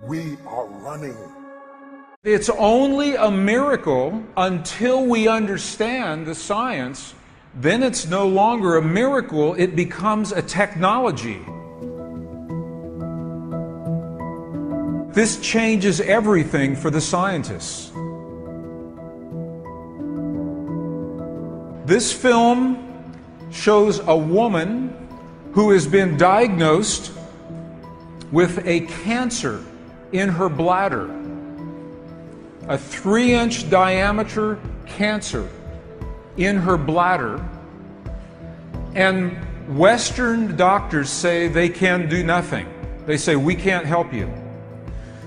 We are running. It's only a miracle until we understand the science. Then it's no longer a miracle, it becomes a technology. This changes everything for the scientists. This film shows a woman who has been diagnosed with a cancer in her bladder, a 3-inch diameter cancer in her bladder, and Western doctors say they can do nothing. They say, we can't help you.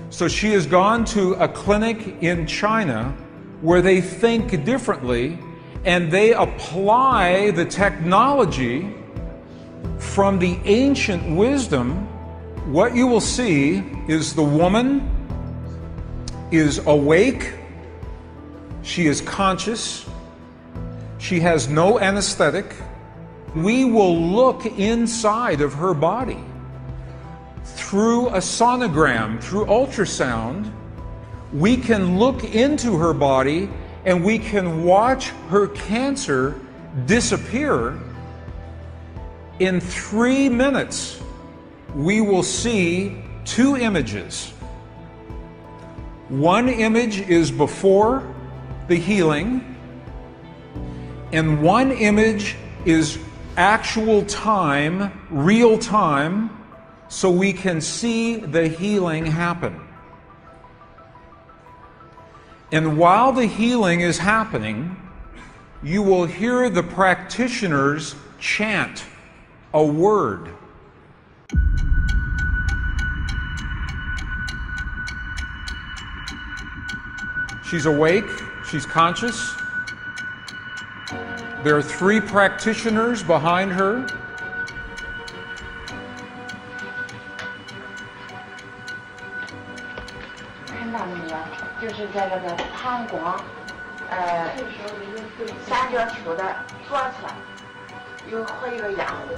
So she has gone to a clinic in China where they think differently, and they apply the technology from the ancient wisdom. What you will see is the woman is awake, she is conscious, she has no anesthetic. We will look inside of her body through a sonogram, through ultrasound. We can look into her body and we can watch her cancer disappear. In 3 minutes, we will see 2 images. One image is before the healing, and one image is actual time, real time, so we can see the healing happen. And while the healing is happening, you will hear the practitioners chant a word. She's awake, she's conscious. There are 3 practitioners behind her.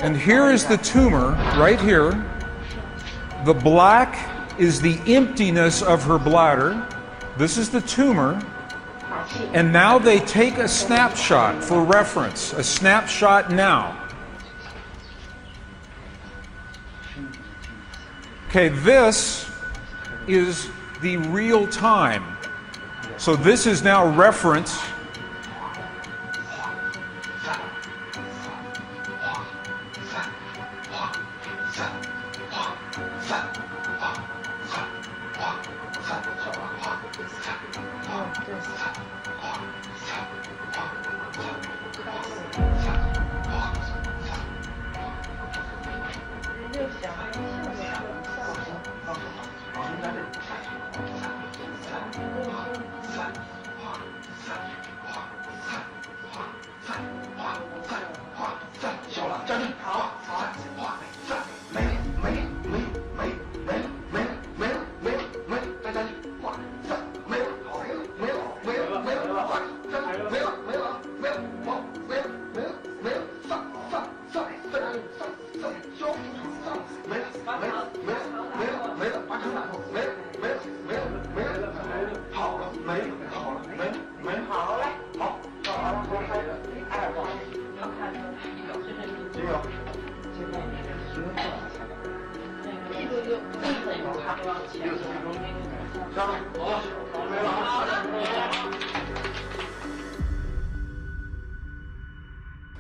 And here is the tumor, right here. The black is the emptiness of her bladder. This is the tumor. And now they take a snapshot for reference, a snapshot now. Okay, this is the real time. So this is now reference.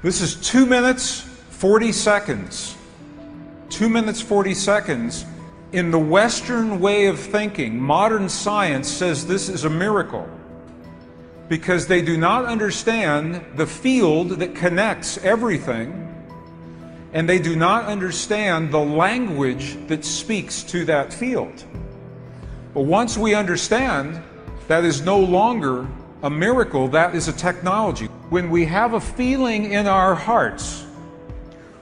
This is 2 minutes, 40 seconds. 2 minutes, 40 seconds. In the Western way of thinking, modern science says this is a miracle because they do not understand the field that connects everything, and they do not understand the language that speaks to that field. But once we understand, that is no longer a miracle, that is a technology. When we have a feeling in our hearts,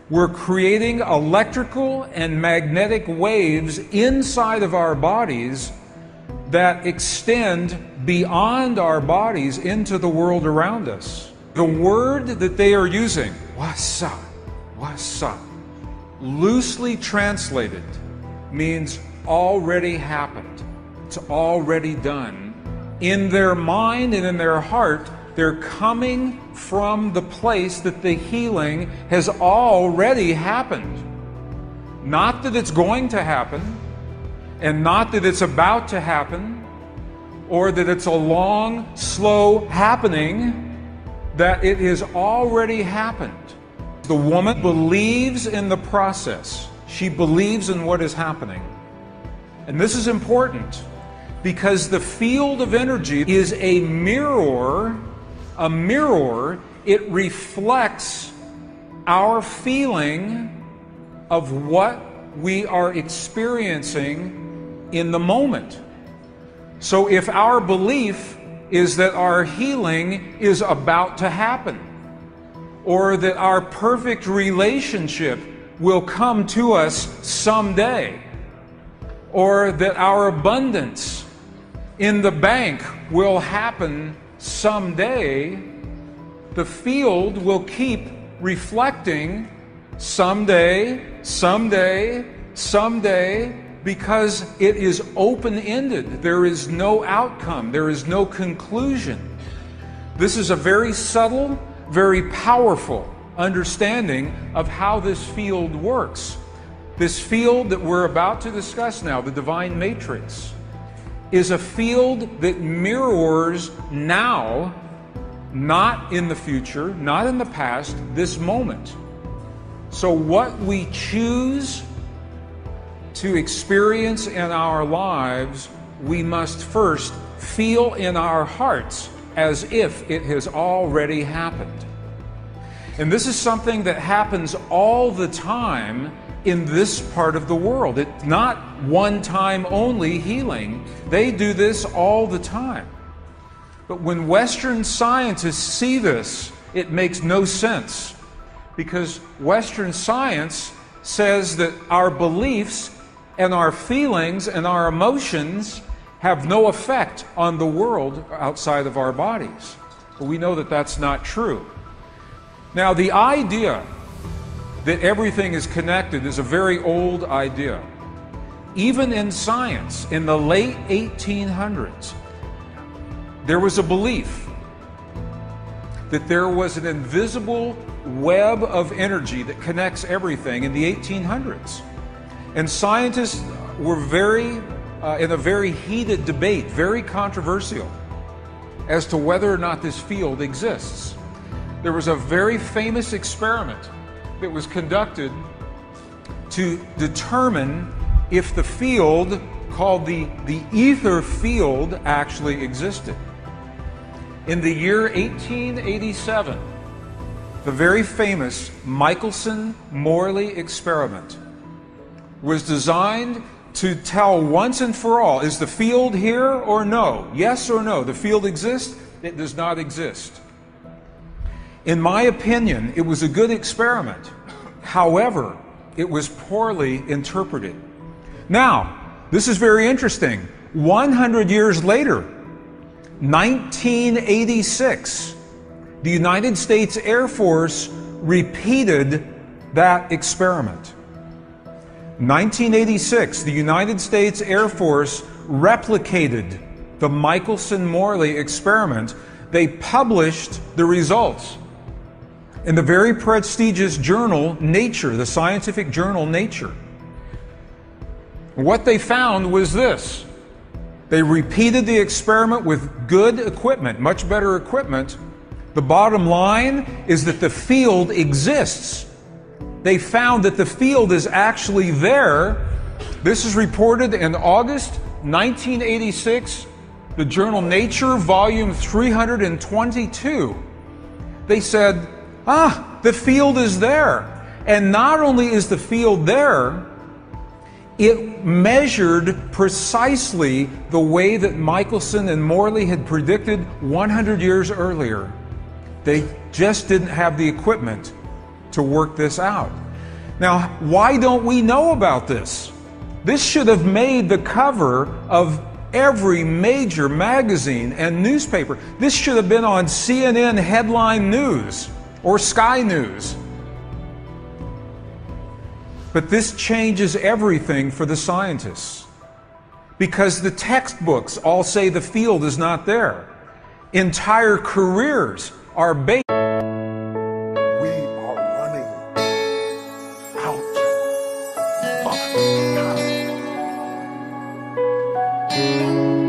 we're creating electrical and magnetic waves inside of our bodies that extend beyond our bodies into the world around us. The word that they are using, wasa, wasa, loosely translated, means already happened. It's already done. In their mind and in their heart, they're coming from the place that the healing has already happened. Not that it's going to happen, and not that it's about to happen, or that it's a long, slow happening, that it has already happened. The woman believes in the process. She believes in what is happening. And this is important because the field of energy is a mirror. A mirror, it reflects our feeling of what we are experiencing in the moment. So if our belief is that our healing is about to happen, or that our perfect relationship will come to us someday, or that our abundance in the bank will happen someday, the field will keep reflecting someday, someday, someday, because it is open-ended. There is no outcome. There is no conclusion. This is a very subtle, very powerful understanding of how this field works. This field that we're about to discuss now, the divine matrix, is a field that mirrors now, not in the future, not in the past, this moment. So what we choose to experience in our lives, we must first feel in our hearts as if it has already happened. And this is something that happens all the time in this part of the world. It's not one-time only healing. They do this all the time. But when Western scientists see this, it makes no sense, because Western science says that our beliefs and our feelings and our emotions have no effect on the world outside of our bodies. But we know that that's not true. Now, the idea that everything is connected is a very old idea. Even in science, in the late 1800s, there was a belief that there was an invisible web of energy that connects everything in the 1800s. And scientists were in a very heated debate, very controversial, as to whether or not this field exists. There was a very famous experiment that was conducted to determine if the field called the ether field actually existed. In the year 1887, the very famous Michelson-Morley experiment was designed to tell once and for all, is the field here or no? Yes or no? The field exists? It does not exist. In my opinion, it was a good experiment. However, it was poorly interpreted. Now, this is very interesting. 100 years later, 1986, the United States Air Force repeated that experiment. 1986, the United States Air Force replicated the Michelson-Morley experiment. They published the results in the very prestigious journal Nature, the scientific journal Nature. What they found was this. They repeated the experiment with good equipment, much better equipment. The bottom line is that the field exists. They found that the field is actually there. This is reported in August 1986, the journal Nature, volume 322. They said, the field is there. And not only is the field there, it measured precisely the way that Michelson and Morley had predicted 100 years earlier. They just didn't have the equipment to work this out. Now, why don't we know about this? This should have made the cover of every major magazine and newspaper. This should have been on CNN headline news or Sky News. But this changes everything for the scientists, because the textbooks all say the field is not there. Entire careers are based. We are running out of time.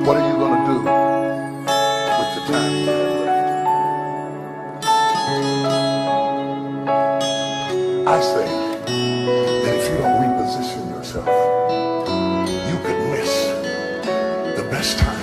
What are you going to do with the time you have left? I say that if you don't reposition yourself, you could miss the best time.